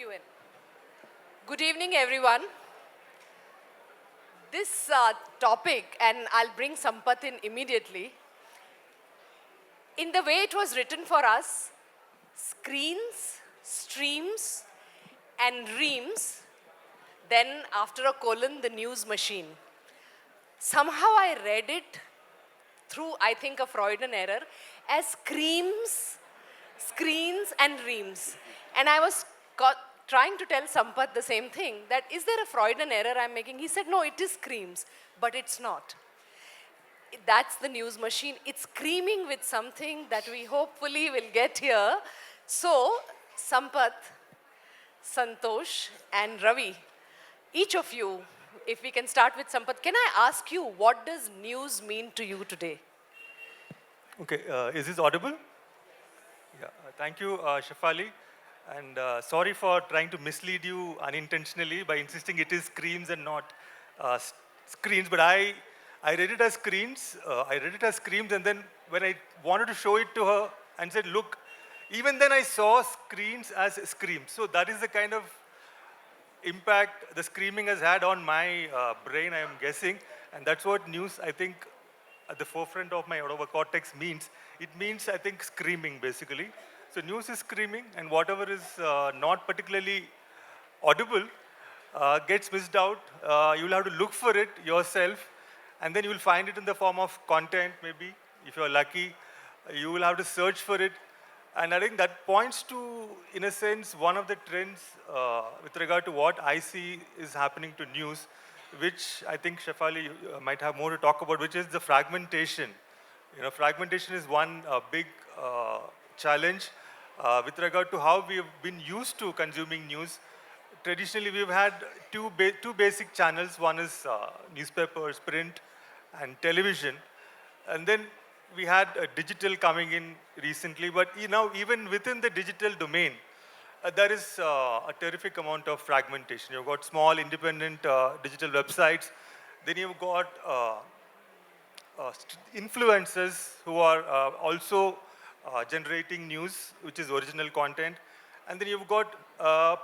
you in. Good evening, everyone. This topic, and I'll bring Sampath in immediately. In the way it was written for us, screens, streams, and reams, then after a colon, the news machine. Somehow I read it through, I think, a Freudian error as screams, screens, and reams. And I was trying to tell Sampath the same thing, that is there a Freudian error I'm making? He said, no, it is screams, but it's not. That's the news machine. It's screaming with something that we hopefully will get here. So, Sampath, Santosh, and Ravi, each of you, if we can start with Sampath, can I ask you, what does news mean to you today? Okay, is this audible? Yeah, thank you, Shefalee. And sorry for trying to mislead you unintentionally by insisting it is screams and not screens. But I read it as screens. I read it as screams, and then when I wanted to show it to her and said, look, even then I saw screens as screams. So that is the kind of impact the screaming has had on my brain, I am guessing. And that's what news, I think, at the forefront of my cortex means. It means, I think, screaming, basically. So news is screaming, and whatever is not particularly audible gets missed out. You'll have to look for it yourself, and then you'll find it in the form of content, maybe, if you're lucky. You will have to search for it. And I think that points to, in a sense, one of the trends with regard to what I see is happening to news, which I think Shefalee might have more to talk about, which is the fragmentation. You know, fragmentation is one big challenge with regard to how we have been used to consuming news. Traditionally, we've had two basic channels. One is newspapers, print, and television. And then we had digital coming in recently. But even within the digital domain, there is a terrific amount of fragmentation. You've got small, independent digital websites. Then you've got influencers who are also generating news, which is original content. And then you've got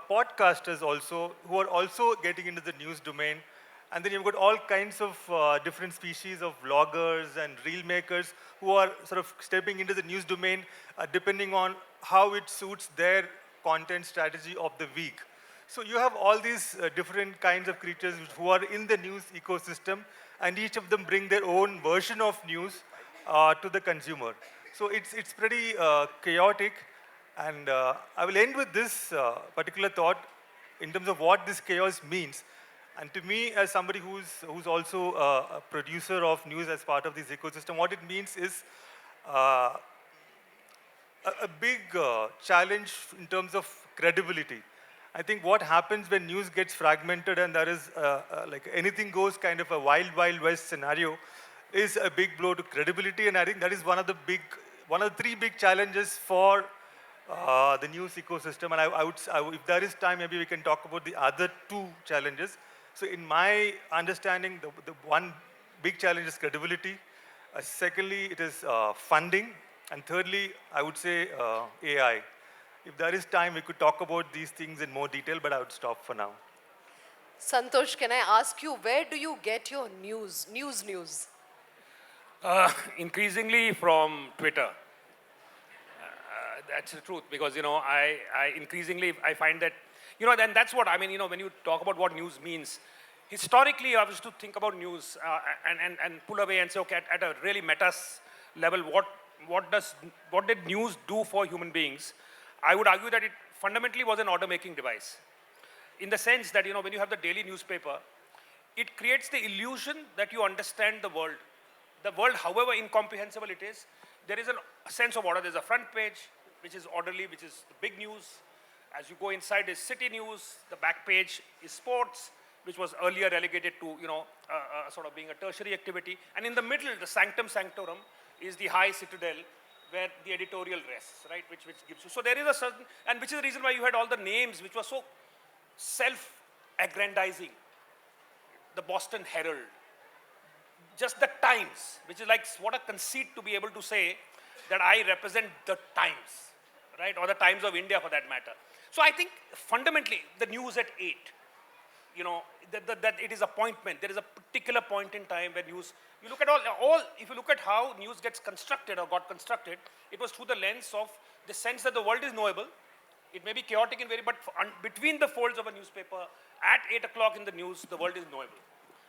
podcasters also, who are also getting into the news domain. And then you've got all kinds of different species of vloggers and reel makers who are sort of stepping into the news domain depending on how it suits their content strategy of the week. So you have all these different kinds of creatures who are in the news ecosystem, and each of them bring their own version of news to the consumer. So it's pretty chaotic, and I will end with this particular thought in terms of what this chaos means. And to me, as somebody who's also a producer of news as part of this ecosystem, what it means is a big challenge in terms of credibility. I think what happens when news gets fragmented and there is like anything goes kind of a wild, wild west scenario is a big blow to credibility. And I think that is one of the three big challenges for the news ecosystem. And if there is time, maybe we can talk about the other two challenges. So in my understanding, the one big challenge is credibility. Secondly, it is funding. And thirdly, I would say AI. If there is time, we could talk about these things in more detail, but I would stop for now. Santosh, can I ask you, where do you get your news? Increasingly from Twitter. That's the truth, because I increasingly find that then that's what I mean. When you talk about what news means, historically I used to think about news and pull away and say, okay, at a really meta level, what did news do for human beings? I would argue that it fundamentally was an order-making device, in the sense that when you have the daily newspaper, it creates the illusion that you understand the world. The world, however incomprehensible it is, there is a sense of order. There's a front page, which is orderly, which is the big news. As you go inside is city news. The back page is sports, which was earlier relegated to sort of being a tertiary activity. And in the middle, the sanctum sanctorum is the high citadel, where the editorial rests, right? Which gives you. So there is a certain, and which is the reason why you had all the names which were so self-aggrandizing. The Boston Herald, just the Times, which is like, what a conceit to be able to say that I represent the Times, right? Or the Times of India for that matter. So I think fundamentally the news at 8, you know, that it is appointment. There is a particular point in time where news, you look at if you look at how news gets constructed or got constructed, it was through the lens of the sense that the world is knowable. It may be chaotic in very, but between the folds of a newspaper, at 8 o'clock in the news, the world is knowable.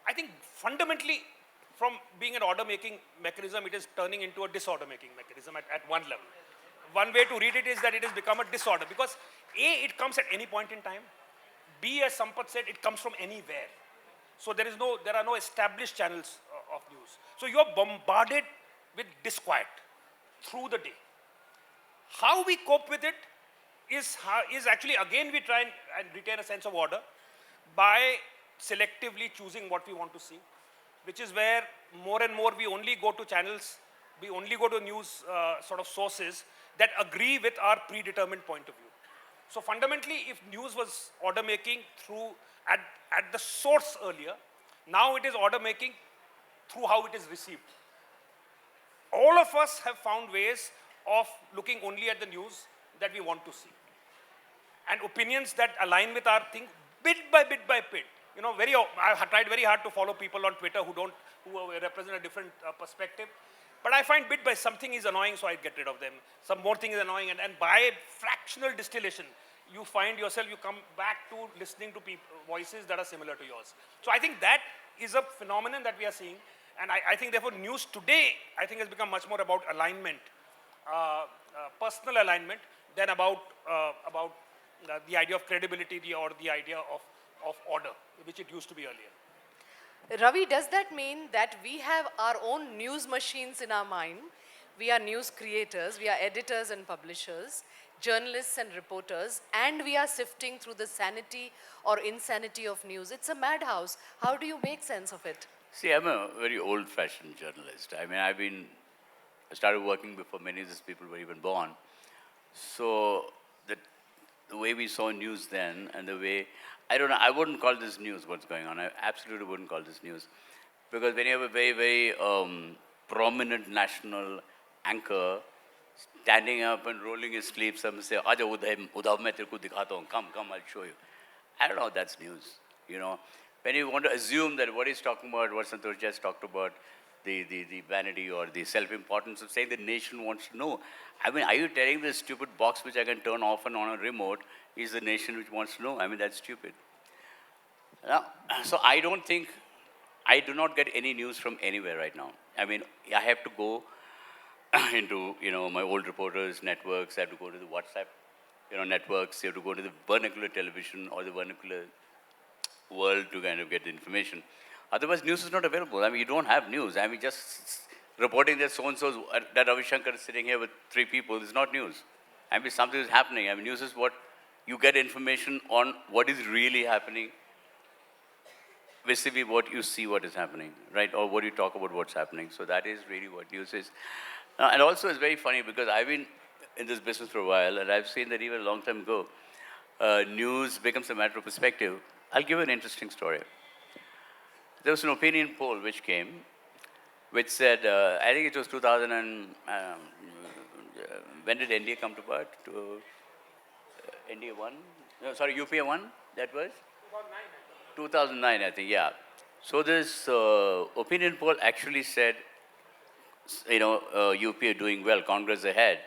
I think fundamentally, from being an order-making mechanism, it is turning into a disorder-making mechanism at one level. One way to read it is that it has become a disorder because A, it comes at any point in time. B, as Sampath said, it comes from anywhere. So there are no established channels of news. So you're bombarded with disquiet through the day. How we cope with it is actually, again, we try and retain a sense of order by selectively choosing what we want to see, which is where more and more we only go to channels, we only go to news sort of sources that agree with our predetermined point of view. So fundamentally, if news was order making through at the source earlier, now it is order making through how it is received. All of us have found ways of looking only at the news that we want to see, and opinions that align with our thing, bit by bit by bit. You know, I've tried very hard to follow people on Twitter who represent a different perspective. But I find bit by something is annoying, so I get rid of them. Some more thing is annoying, and by fractional distillation, you find yourself, you come back to listening to voices that are similar to yours. So I think that is a phenomenon that we are seeing. And I think therefore news today, I think has become much more about alignment, personal alignment, than about the idea of credibility or the idea of order, which it used to be earlier. Ravi, does that mean that we have our own news machines in our mind? We are news creators, we are editors and publishers, journalists and reporters, and we are sifting through the sanity or insanity of news. It's a madhouse. How do you make sense of it? See, I'm a very old-fashioned journalist. I mean, I started working before many of these people were even born. So the way we saw news then and the way, I don't know, I wouldn't call this news what's going on. I absolutely wouldn't call this news. Because when you have a very, very prominent national anchor standing up and rolling his sleeves and say, Aja Uddhav, main tere ko dikhata hu. Come, I'll show you. I don't know if that's news, you know. When you want to assume that what he's talking about, what Santosh just talked about, the vanity or the self-importance of saying the nation wants to know. I mean, are you telling this stupid box which I can turn off and on a remote is the nation which wants to know? I mean, that's stupid. Now, so I do not get any news from anywhere right now. I mean, I have to go into, you know, my old reporters' networks. I have to go to the WhatsApp, you know, networks. You have to go to the vernacular television or the vernacular world to kind of get the information. Otherwise, news is not available. I mean, you don't have news. I mean, just reporting that so-and-so, that Ravi Shankar is sitting here with 3 people is not news. I mean, something is happening. I mean, news is what you get information on what is really happening vis-a-vis what you see what is happening, right? Or what you talk about what's happening. So that is really what news is. And also it's very funny because I've been in this business for a while and I've seen that even a long time ago, news becomes a matter of perspective. I'll give you an interesting story. There was an opinion poll which came, which said, I think it was 2000 and, when did NDA come to birth? NDA 1? No, sorry, UPA 1, that was? 2009, I think, yeah. So this opinion poll actually said, you know, UPA doing well, Congress ahead.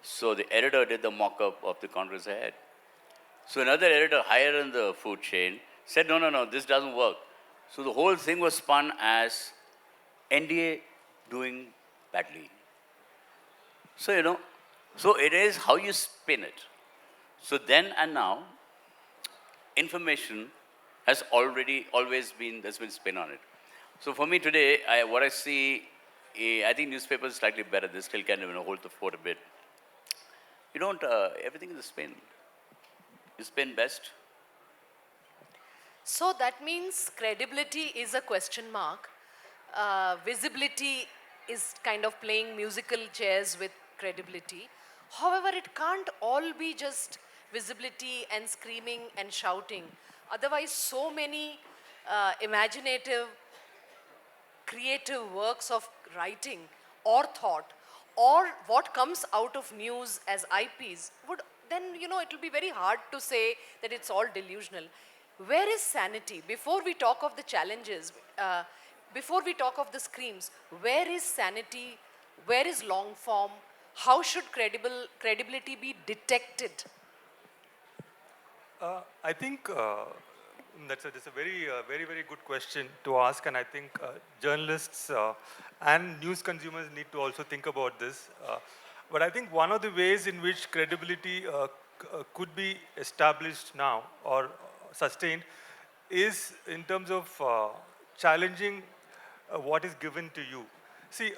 So the editor did the mock-up of the Congress ahead. So another editor higher in the food chain said, no, this doesn't work. So the whole thing was spun as NDA doing badly. So, you know, so it is how you spin it. So then and now, information has always been, there's been spin on it. So for me today, what I see, I think newspapers are slightly better. They still kind of, you know, hold the fort a bit. You don't, everything is a spin. You spin best. So that means credibility is a question mark. Visibility is kind of playing musical chairs with credibility. However, it can't all be just visibility and screaming and shouting. Otherwise, so many imaginative, creative works of writing or thought or what comes out of news as IPs would then it will be very hard to say that it's all delusional. Where is sanity? Before we talk of the challenges, before we talk of the screams, where is sanity? Where is long form? How should credibility be detected? I think that's a very good question to ask, and I think journalists and news consumers need to also think about this. But I think one of the ways in which credibility could be established now or sustained is in terms of challenging what is given to you. See,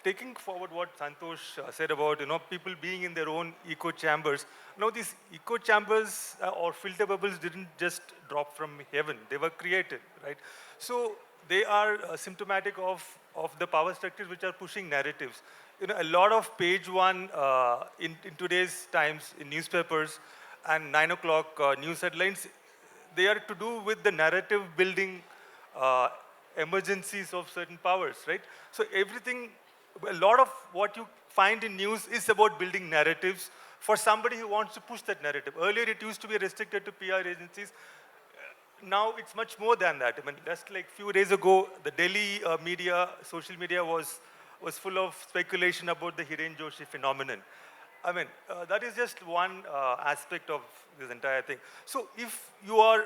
taking forward what Santosh said about people being in their own echo chambers. Now, these echo chambers or filter bubbles didn't just drop from heaven; they were created, right? So they are symptomatic of the power structures which are pushing narratives. A lot of page one in today's times in newspapers and 9 o'clock news headlines, they are to do with the narrative building uh, emergencies of certain powers, right? So everything, a lot of what you find in news is about building narratives for somebody who wants to push that narrative. Earlier, it used to be restricted to PR agencies. Now it's much more than that. I mean, just like few days ago, the Delhi media, social media was full of speculation about the Hiren Joshi phenomenon. I mean, that is just one aspect of this entire thing. So if you are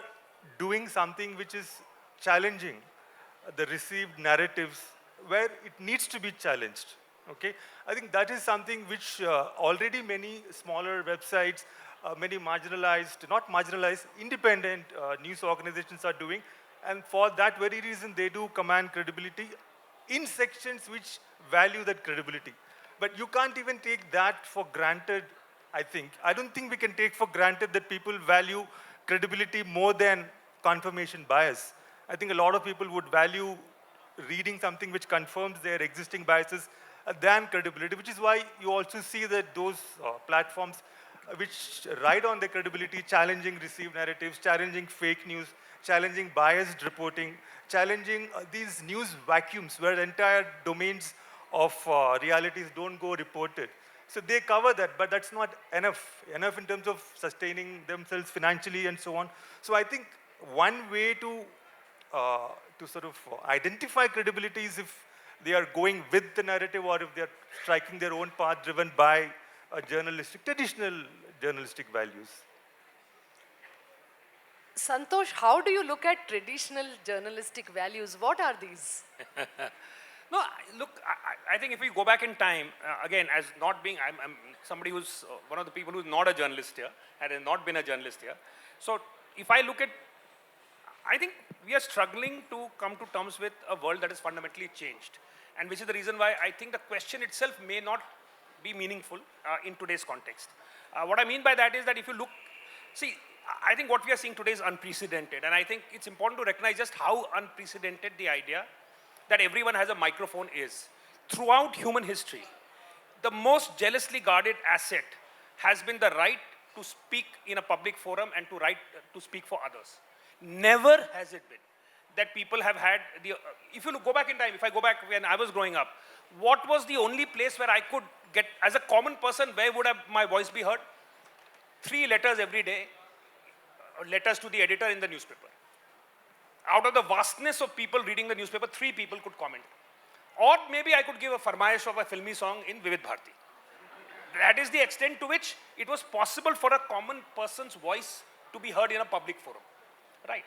doing something which is challenging the received narratives where it needs to be challenged, okay? I think that is something which already many smaller websites, many marginalized, not marginalized, independent news organizations are doing. And for that very reason, they do command credibility in sections which value that credibility. But you can't even take that for granted, I think. I don't think we can take for granted that people value credibility more than confirmation bias. I think a lot of people would value reading something which confirms their existing biases than credibility, which is why you also see that those platforms which ride on their credibility, challenging received narratives, challenging fake news, challenging biased reporting, challenging these news vacuums where entire domains of realities don't go reported. So they cover that, but that's not enough in terms of sustaining themselves financially and so on. So I think one way to sort of identify credibility is if they are going with the narrative or if they are striking their own path driven by traditional journalistic values. Santosh, how do you look at traditional journalistic values? What are these? No, look, I think if we go back in time, again, as not being, I'm somebody who's one of the people who's not a journalist here, and has not been a journalist here. So if I look at, I think we are struggling to come to terms with a world that is fundamentally changed. And which is the reason why I think the question itself may not be meaningful in today's context. What I mean by that is that if you look, see, I think what we are seeing today is unprecedented. And I think it's important to recognize just how unprecedented the idea that everyone has a microphone is. Throughout human history, the most jealously guarded asset has been the right to speak in a public forum and to speak for others. Never has it been that people have had the, if you go back in time, if I go back when I was growing up, what was the only place where I could get, as a common person, where would have my voice be heard? 3 letters every day, letters to the editor in the newspaper. Out of the vastness of people reading the newspaper, 3 people could comment. Or maybe I could give a farmaish of a filmy song in Vivid Bharati. That is the extent to which it was possible for a common person's voice to be heard in a public forum. Right?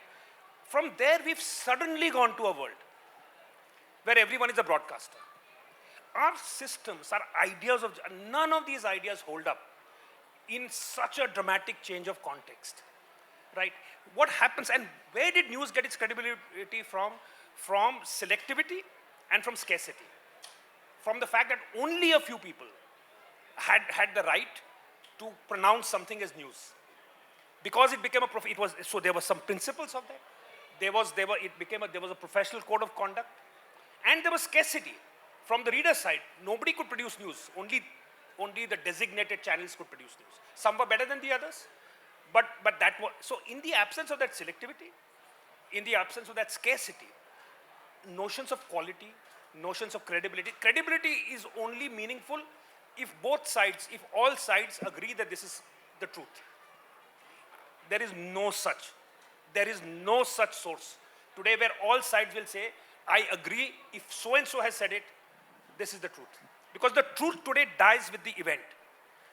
From there, we've suddenly gone to a world where everyone is a broadcaster. Our systems, our ideas of, none of these ideas hold up in such a dramatic change of context. Right? What happens, and where did news get its credibility from? From selectivity and from scarcity. From the fact that only a few people had the right to pronounce something as news. Because it became so there were some principles of that. There was a professional code of conduct, and there was scarcity. From the reader's side, nobody could produce news. Only the designated channels could produce news. Some were better than the others. But that was, so in the absence of that selectivity, in the absence of that scarcity, notions of quality, notions of credibility is only meaningful if both sides, if all sides agree that this is the truth. There is no such. There is no such source. Today where all sides will say, I agree, if so-and-so has said it, this is the truth. Because the truth today dies with the event.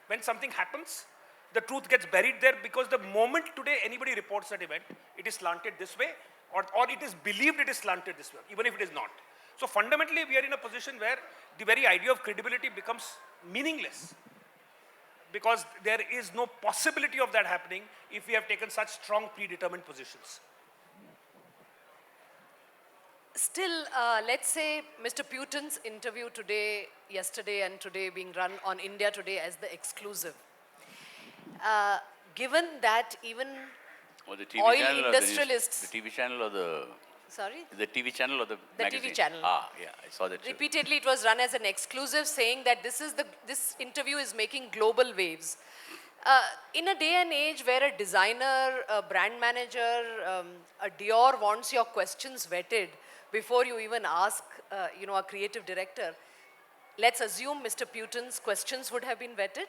When something happens, the truth gets buried there because the moment today anybody reports that event, it is slanted this way or it is believed it is slanted this way, even if it is not. So fundamentally, we are in a position where the very idea of credibility becomes meaningless because there is no possibility of that happening if we have taken such strong predetermined positions. Still, let's say Mr. Putin's interview today, yesterday and today being run on India Today as the exclusive. Given that even Or the TV oil channel industrialists... or the TV channel or the... Sorry? The TV channel or the magazine? TV channel. Ah, yeah, I saw that too. Repeatedly, it was run as an exclusive, saying that this interview is making global waves. In a day and age where a designer, a brand manager, a Dior wants your questions vetted before you even ask, a creative director, let's assume Mr. Putin's questions would have been vetted.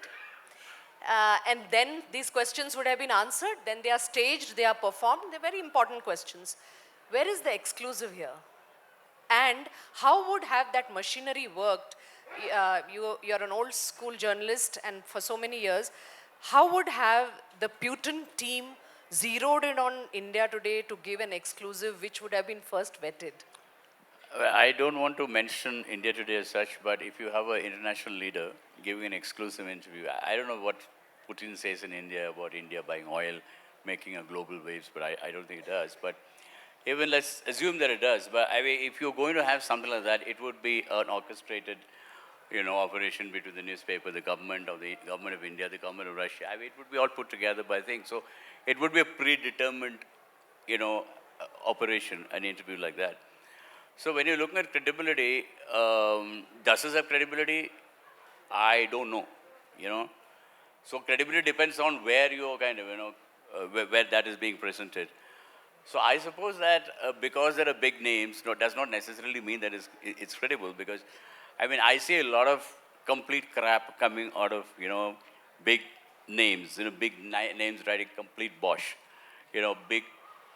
And then these questions would have been answered. Then they are staged, they are performed. They're very important questions. Where is the exclusive here? And how would have that machinery worked? You're an old school journalist, and for so many years, how would have the Putin team zeroed in on India Today to give an exclusive which would have been first vetted? Well, I don't want to mention India Today as such, but if you have an international leader giving an exclusive interview, I don't know what Putin says in India about India buying oil, making a global waves, but I don't think it does. But even let's assume that it does. But I mean, if you're going to have something like that, it would be an orchestrated, operation between the newspaper, the government of India, the government of Russia. I mean, it would be all put together by things. So it would be a predetermined, operation, an interview like that. So when you're looking at credibility, does this have credibility? I don't know, So credibility depends on where you're kind of, where that is being presented. So I suppose that because there are big names, does not necessarily mean that it's credible. Because, I see a lot of complete crap coming out of, big names, big names writing complete bosh. Big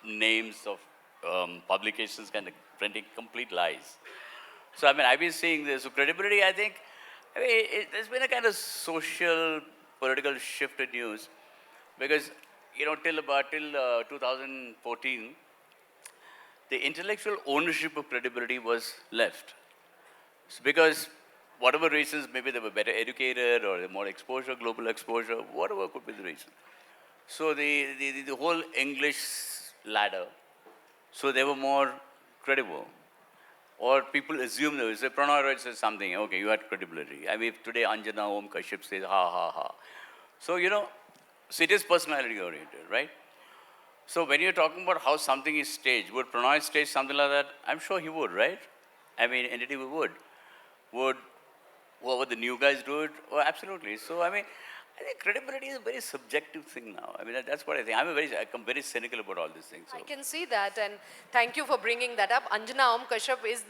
names of publications kind of printing complete lies. So, I've been seeing this. So credibility, I think, there's been a kind of social, political shift in news. Because, till 2014, the intellectual ownership of credibility was left. So because whatever reasons, maybe they were better educated or more exposure, global exposure, whatever could be the reason. So the whole English ladder, so they were more credible. Or people assume they say, Pranay Roy says something, okay, you had credibility. If today Anjana Om Kashyap says, ha, ha, ha. So, so it is personality oriented, right? So when you're talking about how something is staged, would Pranay stage something like that? I'm sure he would, right? Entity would. Would whoever the new guys do it? Oh, absolutely. So, I think credibility is a very subjective thing now. That's what I think. I'm very cynical about all these things. So. I can see that, and thank you for bringing that up. Anjana Om Kashyap is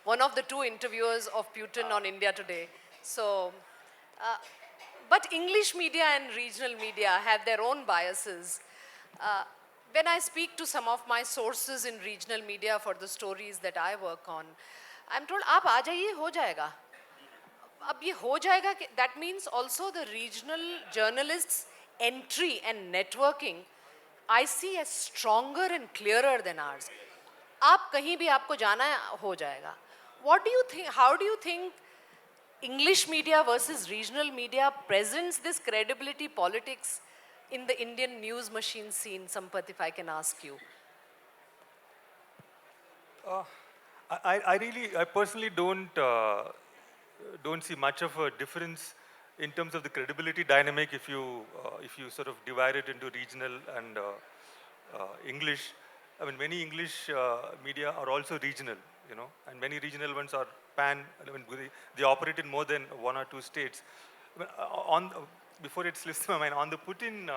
one of the two interviewers of Putin on India Today. So, but English media and regional media have their own biases. When I speak to some of my sources in regional media for the stories that I work on, I'm told, "Aap aa jaiye, ho jayega." अब ये हो जाएगा, that means also the regional journalists' entry and networking I see as stronger and clearer than ours. आप कहीं भी आपको जाना है, हो जाएगा. What do you think? How do you think English media versus regional media presents this credibility politics in the Indian news machine scene? Sampath, if I can ask you. I personally don't see much of a difference in terms of the credibility dynamic if you sort of divide it into regional and English. Many English media are also regional, and many regional ones are pan. They operate in more than one or two states. Before it slips my mind, on the Putin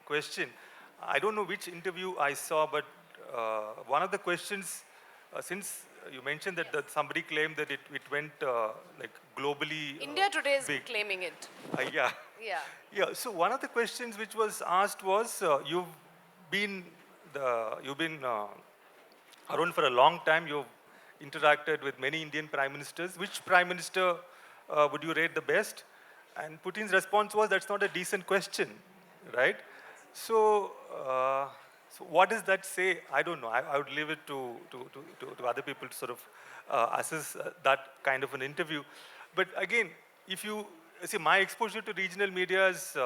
question, I don't know which interview I saw, but one of the questions, since you mentioned that somebody claimed that it went like globally India Today is big. claiming it. Yeah. Yeah. Yeah, so one of the questions which was asked was, been you've been around for a long time. You've interacted with many Indian prime ministers. Which prime minister would you rate the best? And Putin's response was, that's not a decent question, right? So, so what does that say? I don't know. I would leave it to other people to sort of assess that kind of an interview. But again, if you see, my exposure to regional media is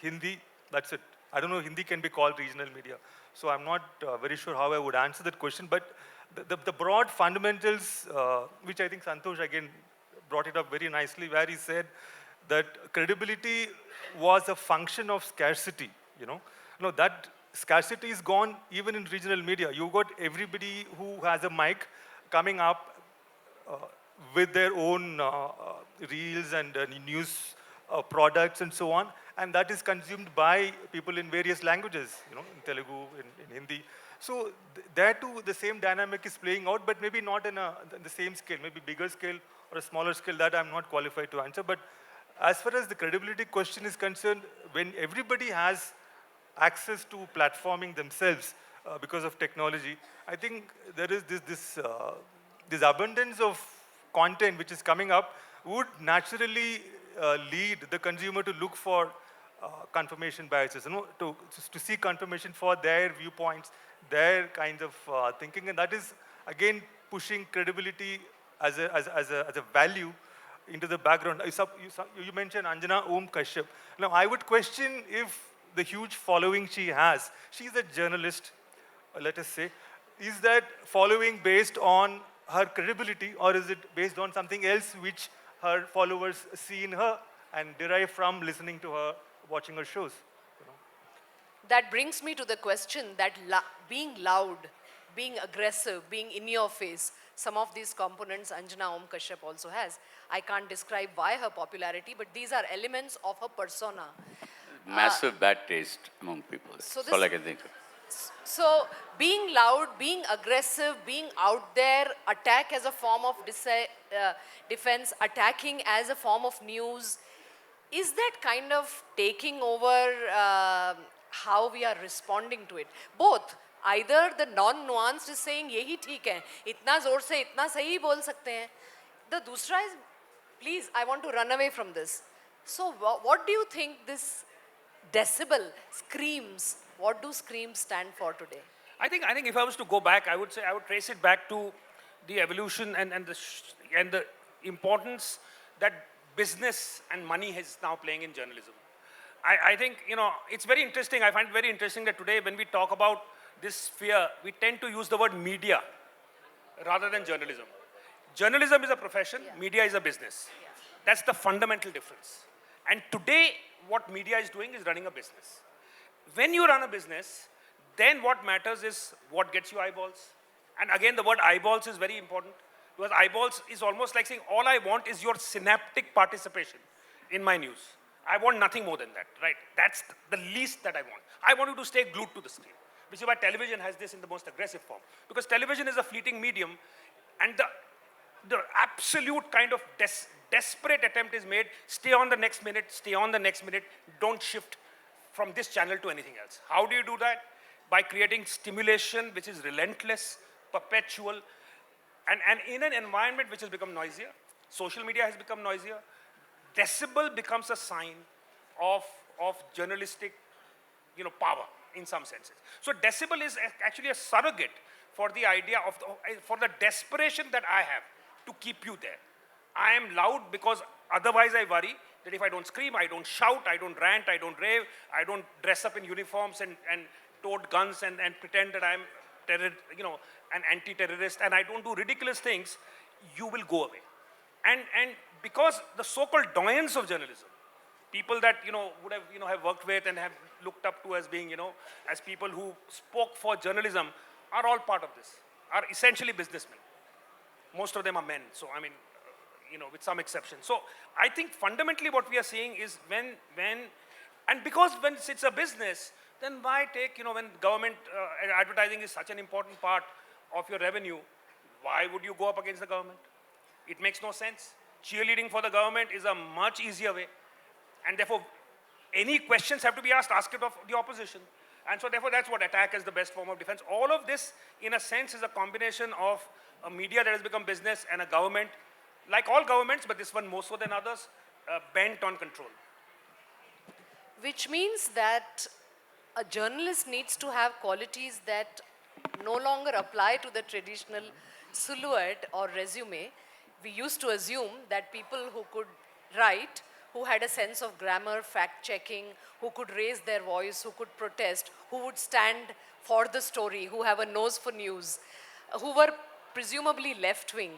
Hindi. That's it. I don't know Hindi can be called regional media. So I'm not very sure how I would answer that question. But the broad fundamentals, which I think Santosh again brought it up very nicely, where he said that credibility was a function of scarcity. No, that scarcity is gone even in regional media. You got everybody who has a mic coming up with their own reels and news products and so on, and that is consumed by people in various languages, in Telugu, in Hindi. So there too, the same dynamic is playing out, but maybe not in the same scale, maybe bigger scale or a smaller scale. That I'm not qualified to answer. But as far as the credibility question is concerned, when everybody has access to platforming themselves because of technology, I think there is this abundance of content which is coming up would naturally lead the consumer to look for confirmation biases, to seek confirmation for their viewpoints, their kinds of thinking, and that is again pushing credibility as a value into the background. You mentioned Anjana Om Kashyap. Now, I would question if the huge following she has, she's a journalist, let us say, is that following based on her credibility, or is it based on something else which her followers see in her and derive from listening to her, watching her shows? That brings me to the question that being loud, being aggressive, being in your face, some of these components Anjana Om Kashyap also has. I can't describe why her popularity, but these are elements of her persona. Massive bad taste among people. So That's all I can think of. So being loud, being aggressive, being out there, attack as a form of defense, attacking as a form of news, is that kind of taking over how we are responding to it? Both. Either the non-nuanced is saying, yehi theek hai, itna zor se, itna sahi bol sakte hain. The dusra is, please, I want to run away from this. So what do you think this decibel, screams, what do screams stand for today? I think if I was to go back, I would say I would trace it back to the evolution and the importance that business and money is now playing in journalism. I think, it's very interesting. I find it very interesting that today when we talk about this sphere, we tend to use the word media rather than journalism. Journalism is a profession, media is a business. That's the fundamental difference. And today, what media is doing is running a business. When you run a business, then what matters is what gets you eyeballs. And again, the word eyeballs is very important, because eyeballs is almost like saying, all I want is your synaptic participation in my news. I want nothing more than that, right? That's the least that I want. I want you to stay glued to the screen, which is why television has this in the most aggressive form. Because television is a fleeting medium, and the absolute kind of desperate attempt is made, stay on the next minute, don't shift from this channel to anything else. How do you do that? By creating stimulation which is relentless, perpetual, and in an environment which has become noisier. Social media has become noisier. Decibel becomes a sign of journalistic power in some senses. So decibel is actually a surrogate for the idea of for the desperation that I have to keep you there. I am loud because otherwise I worry that if I don't scream, I don't shout, I don't rant, I don't rave, I don't dress up in uniforms and tote guns and pretend that I'm an anti-terrorist, and I don't do ridiculous things, you will go away. And because the so-called doyens of journalism, people that would have worked with and have looked up to as being as people who spoke for journalism, are all part of this, are essentially businessmen. Most of them are men, so I mean, with some exceptions. So I think fundamentally what we are seeing is when it's a business, then why take, when government advertising is such an important part of your revenue, why would you go up against the government? It makes no sense. Cheerleading for the government is a much easier way. and therefore any questions have to be asked it of the opposition. And so therefore that's what attack is the best form of defense. All of this, in a sense, is a combination of a media that has become business and a government, like all governments, but this one more so than others, bent on control. Which means that a journalist needs to have qualities that no longer apply to the traditional silhouette or resume. We used to assume that people who could write, who had a sense of grammar, fact checking, who could raise their voice, who could protest, who would stand for the story, who have a nose for news, who were presumably left wing,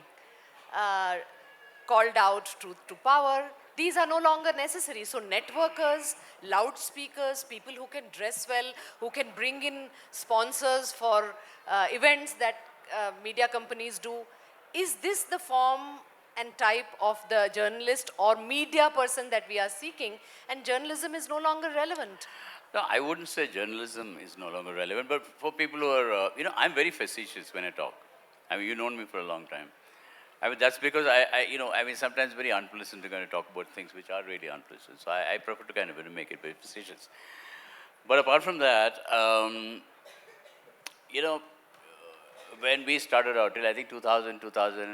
called out truth to power. These are no longer necessary. So networkers, loudspeakers, people who can dress well, who can bring in sponsors for events that media companies do. Is this the form and type of the journalist or media person that we are seeking? And journalism is no longer relevant. No, I wouldn't say journalism is no longer relevant, but for people who are, I'm very facetious when I talk. I mean, you've known me for a long time. I mean, that's because sometimes very unpleasant to kind of talk about things which are really unpleasant. So I prefer to kind of make it very facetious. But apart from that, when we started out, till I think 2000,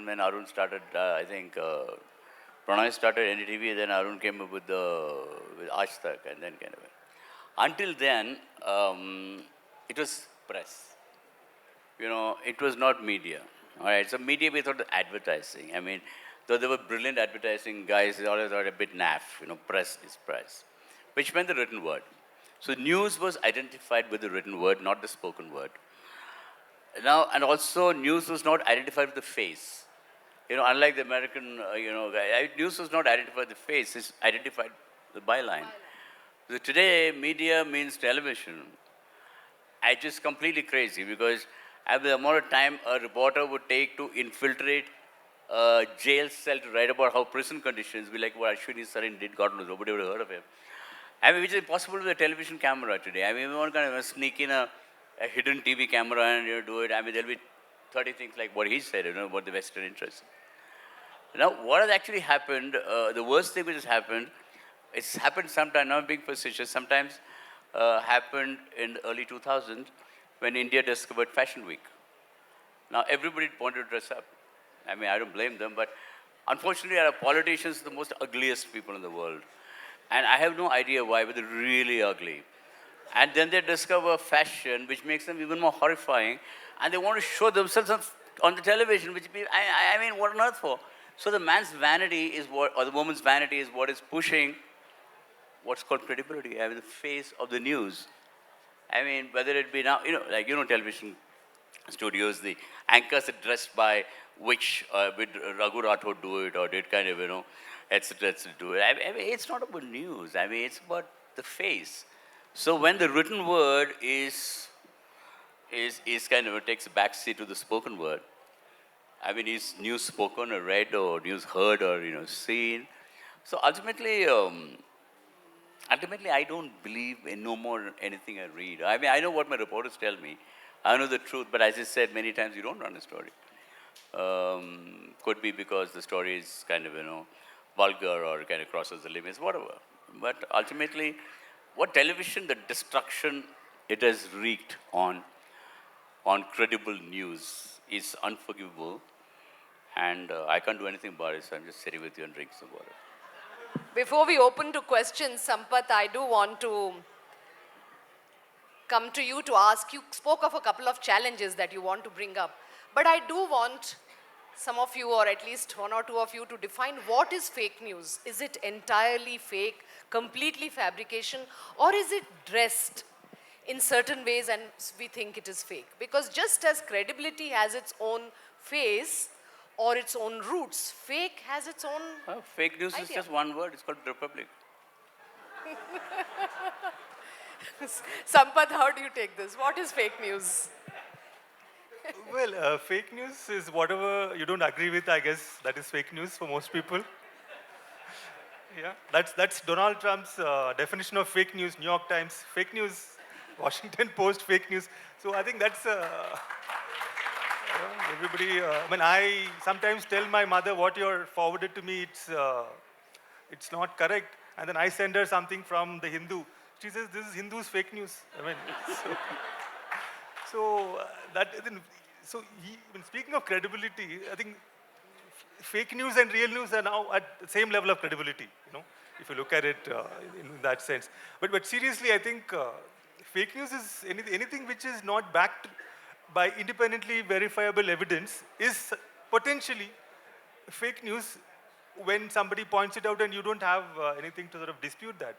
when Arun started, Pranay started NDTV, then Arun came up with Aaj Tak, and then kind of. Until then, it was press. It was not media. All right, so media we thought advertising. I mean, though there were brilliant advertising guys, they always thought a bit naff. Press is press, which meant the written word. So news was identified with the written word, not the spoken word. Now, and also news was not identified with the face. Unlike the American, guy, news was not identified with the face, it's identified the byline. So today, media means television. It's just completely crazy because at the amount of time a reporter would take to infiltrate a jail cell to write about how prison conditions be like what Ashwini Sarin did, God knows, nobody would have heard of him. I mean, which is impossible with a television camera today. I mean, we want to kind of sneak in a hidden TV camera and do it. I mean, there'll be 30 things like what he said, about the Western interest. Now, what has actually happened, the worst thing which has happened, it's happened sometime, now I'm being facetious, sometimes happened in the early 2000s when India discovered Fashion Week. Now, everybody wanted to dress up. I mean, I don't blame them, but unfortunately, our politicians are the most ugliest people in the world. And I have no idea why, but they're really ugly. And then they discover fashion, which makes them even more horrifying. And they want to show themselves on the television, which I mean, what on earth for? So the man's vanity is or the woman's vanity is what is pushing what's called credibility. I mean, the face of the news. I mean, whether it be now, television studios, the anchors are dressed by which, with Raghu Rathod do it, or did kind of, etc., do it. I mean, it's not about news. I mean, it's about the face. So when the written word is kind of takes a backseat to the spoken word, I mean, is news spoken or read or news heard or seen? So ultimately, I don't believe in no more anything I read. I mean, I know what my reporters tell me. I know the truth, but as I said many times, you don't run a story. Could be because the story is kind of vulgar or kind of crosses the limits, whatever. But ultimately, what television, the destruction it has wreaked on credible news is unforgivable. And I can't do anything about it, so I'm just sitting with you and drinking some water. Before we open to questions, Sampath, I do want to come to you to ask. You spoke of a couple of challenges that you want to bring up. But I do want some of you, or at least one or two of you, to define what is fake news. Is it entirely fake, completely fabrication, or is it dressed in certain ways and we think it is fake? Because just as credibility has its own face or its own roots, fake has its own fake news idea. is just one word. It's called Republic. Sampath, how do you take this? What is fake news? Well, fake news is whatever you don't agree with, I guess. That is fake news for most people. Yeah, that's Donald Trump's definition of fake news. New York Times, fake news. Washington Post, fake news. So I think that's everybody. I sometimes tell my mother what you're forwarded to me. it's not correct. And then I send her something from the Hindu. She says, this is Hindu's fake news. I mean, when speaking of credibility, I think fake news and real news are now at the same level of credibility, if you look at it in that sense. But seriously, I think fake news is anything which is not backed by independently verifiable evidence is potentially fake news when somebody points it out and you don't have anything to sort of dispute that.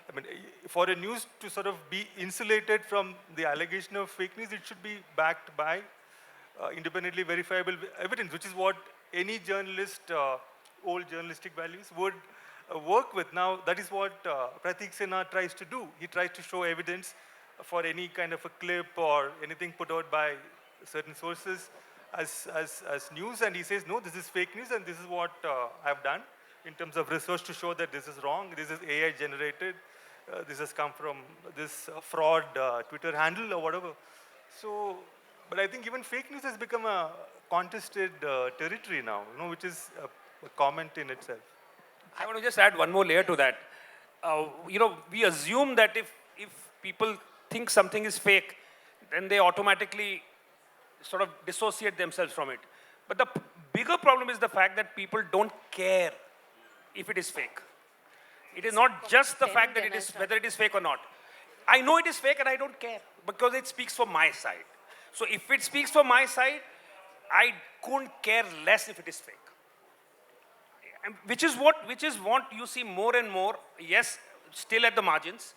I mean, for a news to sort of be insulated from the allegation of fake news, it should be backed by independently verifiable evidence, which is what any journalist, old journalistic values would work with. Now, that is what Pratik Sinha tries to do. He tries to show evidence for any kind of a clip or anything put out by certain sources as news, and he says, no, this is fake news, and this is what I've done in terms of research to show that this is wrong, this is AI generated, this has come from this fraud Twitter handle or whatever. So, but I think even fake news has become a contested territory now, which is a comment in itself. I want to just add one more layer to that. We assume that if people think something is fake, then they automatically sort of dissociate themselves from it. But the bigger problem is the fact that people don't care if it is fake. It is not just the fact that it is whether it is fake or not. I know it is fake and I don't care because it speaks for my side. So if it speaks for my side, I couldn't care less if it is fake. And which is what you see more and more, yes, still at the margins.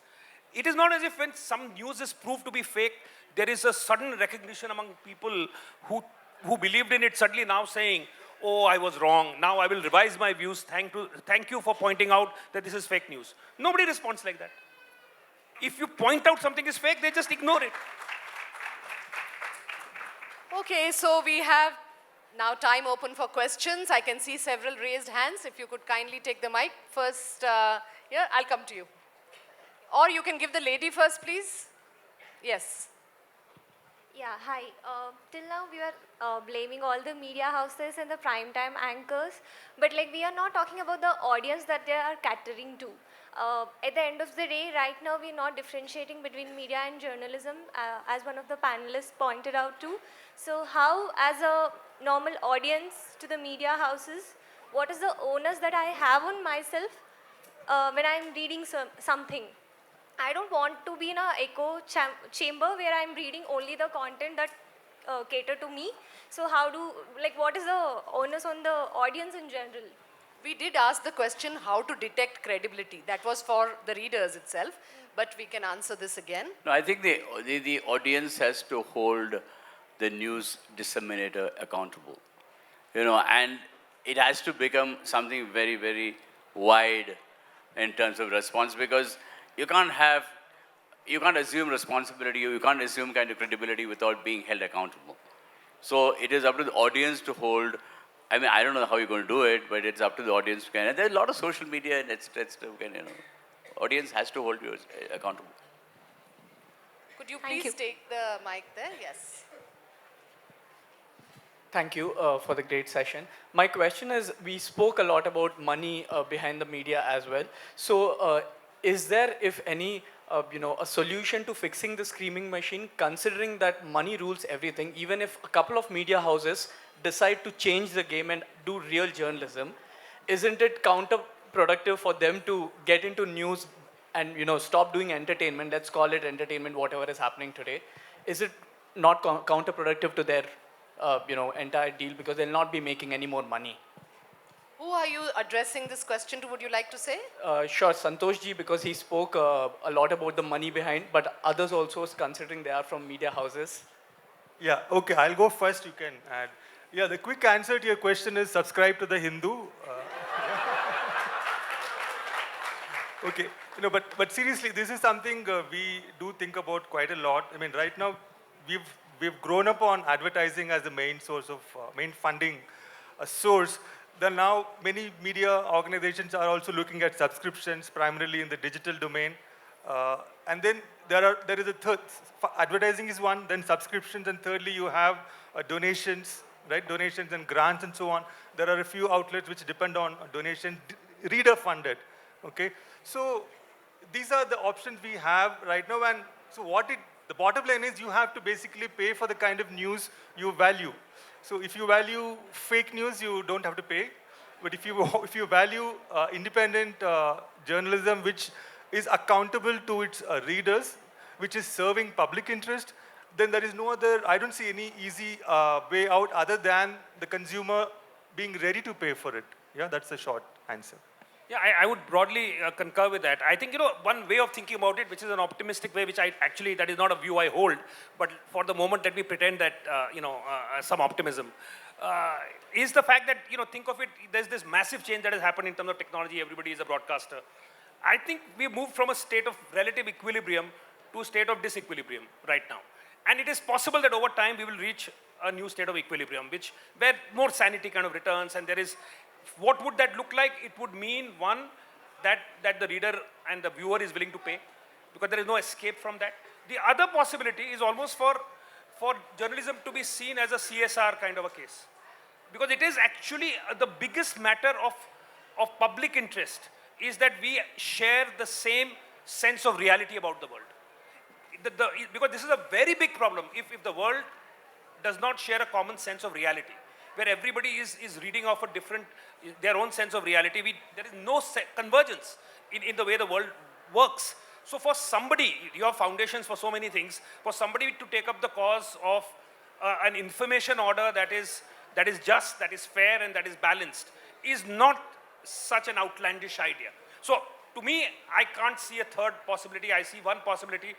It is not as if when some news is proved to be fake, there is a sudden recognition among people who believed in it suddenly now saying, oh, I was wrong. Now I will revise my views. Thank you for pointing out that this is fake news. Nobody responds like that. If you point out something is fake, they just ignore it. Okay, so we have now time open for questions. I can see several raised hands. If you could kindly take the mic first. Yeah, I'll come to you. Or you can give the lady first, please. Yes. Yeah, hi. Till now we are blaming all the media houses and the primetime anchors, but we are not talking about the audience that they are catering to. At the end of the day, right now we are not differentiating between media and journalism, as one of the panelists pointed out too. So how, as a normal audience to the media houses, what is the onus that I have on myself when I'm reading something? I don't want to be in an echo chamber where I'm reading only the content that cater to me. So what is the onus on the audience in general? We did ask the question how to detect credibility. That was for the readers itself, but we can answer this again. No, I think the audience has to hold the news disseminator accountable, and it has to become something very, very wide in terms of response, because you can't assume responsibility, you can't assume kind of credibility without being held accountable. So it is up to the audience to hold. I mean, I don't know how you're going to do it, but it's up to the audience to and there's a lot of social media and audience has to hold you accountable. Could you please take the mic there? Yes. Thank you for the great session. My question is, we spoke a lot about money behind the media as well. So is there, if any, a solution to fixing the screaming machine, considering that money rules everything? Even if a couple of media houses decide to change the game and do real journalism, isn't it counterproductive for them to get into news and stop doing entertainment? Let's call it entertainment, whatever is happening today. Is it not counterproductive to their entire deal, because they'll not be making any more money? Who are you addressing this question to, would you like to say? Sure, Santosh ji, because he spoke a lot about the money behind, but others also, considering they are from media houses. Yeah, okay, I'll go first, you can add. Yeah, the quick answer to your question is subscribe to the Hindu. Okay, but seriously, this is something we do think about quite a lot. I mean, right now, we've grown up on advertising as the main source of, main funding source. Then now many media organizations are also looking at subscriptions, primarily in the digital domain. And then there is a third, advertising is one, then subscriptions, and thirdly you have donations, right? Donations and grants and so on. There are a few outlets which depend on donation. reader funded. Okay, so these are the options we have right now. And so the bottom line is you have to basically pay for the kind of news you value. So if you value fake news, you don't have to pay. But if you if you value independent journalism, which is accountable to its readers, which is serving public interest, then there is no other, I don't see any easy way out other than the consumer being ready to pay for it. Yeah, that's the short answer. Yeah, I would broadly concur with that. I think, one way of thinking about it, which is an optimistic way, which that is not a view I hold, but for the moment, let me pretend that, some optimism, is the fact that, think of it, there's this massive change that has happened in terms of technology. Everybody is a broadcaster. I think we moved from a state of relative equilibrium to a state of disequilibrium right now. And it is possible that over time we will reach a new state of equilibrium, where more sanity kind of returns, and there is, what would that look like? It would mean, one, that the reader and the viewer is willing to pay, because there is no escape from that. The other possibility is almost for journalism to be seen as a CSR kind of a case, because it is actually the biggest matter of public interest is that we share the same sense of reality about the world. Because this is a very big problem if the world does not share a common sense of reality, where everybody is reading off their own sense of reality. There is no convergence in the way the world works. So for somebody, you have foundations for so many things, for somebody to take up the cause of an information order that is just, that is fair, and that is balanced, is not such an outlandish idea. So to me, I can't see a third possibility. I see one possibility.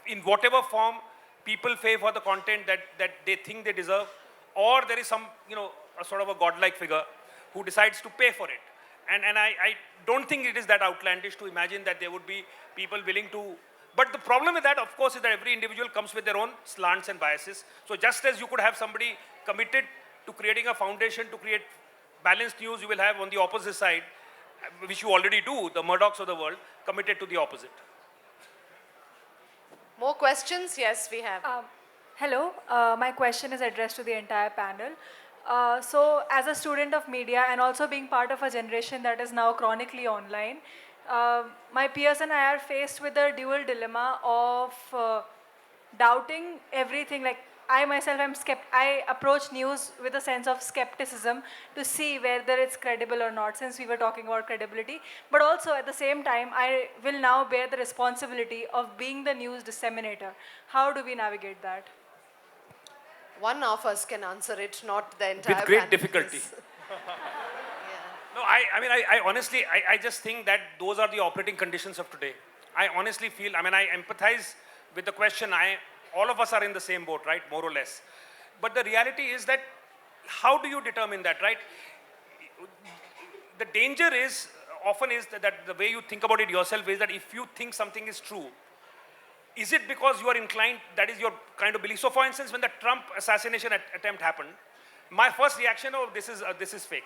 In whatever form people pay for the content that they think they deserve, or there is some, a sort of a godlike figure who decides to pay for it. And I don't think it is that outlandish to imagine that there would be people willing to. But the problem with that, of course, is that every individual comes with their own slants and biases. So just as you could have somebody committed to creating a foundation to create balanced news, you will have on the opposite side, which you already do, the Murdochs of the world, committed to the opposite. More questions? Yes, we have. Hello, my question is addressed to the entire panel. So as a student of media and also being part of a generation that is now chronically online, my peers and I are faced with the dual dilemma of doubting everything. Like I myself I approach news with a sense of skepticism to see whether it's credible or not, since we were talking about credibility. But also at the same time, I will now bear the responsibility of being the news disseminator. How do we navigate that? One of us can answer it, not the entire With great panel. difficulty. No, I honestly, I just think that those are the operating conditions of today. I honestly feel, I empathize with the question. All of us are in the same boat, right? More or less. But the reality is that, how do you determine that, right? The danger is, often is that the way you think about it yourself is that if you think something is true, is it because you are inclined, that is your kind of belief? So for instance, when the Trump assassination attempt happened, my first reaction, this is fake.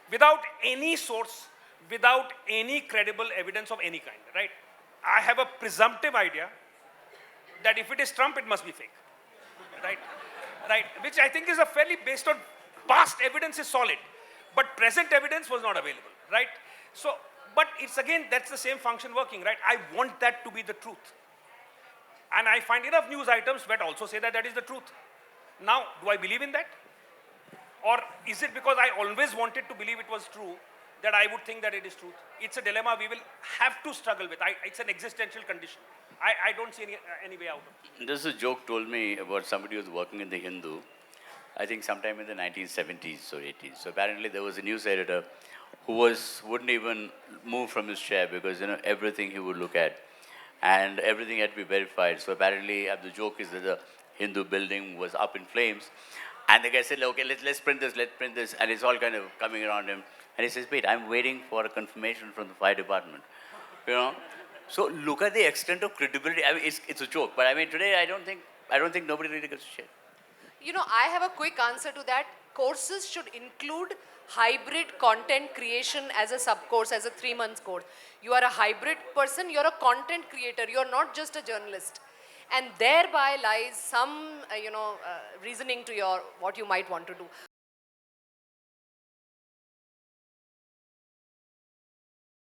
Without any source, without any credible evidence of any kind, right? I have a presumptive idea that if it is Trump, it must be fake, right? Right, which I think is a fairly, based on past evidence, is solid, but present evidence was not available, right? So, but it's again, that's the same function working, right? I want that to be the truth. And I find enough news items that also say that is the truth. Now, do I believe in that? Or is it because I always wanted to believe it was true that I would think that it is truth? It's a dilemma we will have to struggle with. It's an existential condition. I don't see any way out of it. This is a joke told me about somebody who was working in the Hindu, I think sometime in the 1970s or 80s. So apparently there was a news editor who wouldn't even move from his chair because everything he would look at and everything had to be verified. So apparently the joke is that the Hindu building was up in flames. And the guy said, okay, let's print this. And it's all kind of coming around him. And he says, wait, I'm waiting for a confirmation from the fire department. So look at the extent of credibility. It's a joke, but today I don't think nobody really gives a shit. I have a quick answer to that. Courses should include hybrid content creation as a sub-course, as a 3-month course. You are a hybrid person, you're a content creator, you're not just a journalist. And thereby lies some, reasoning to what you might want to do.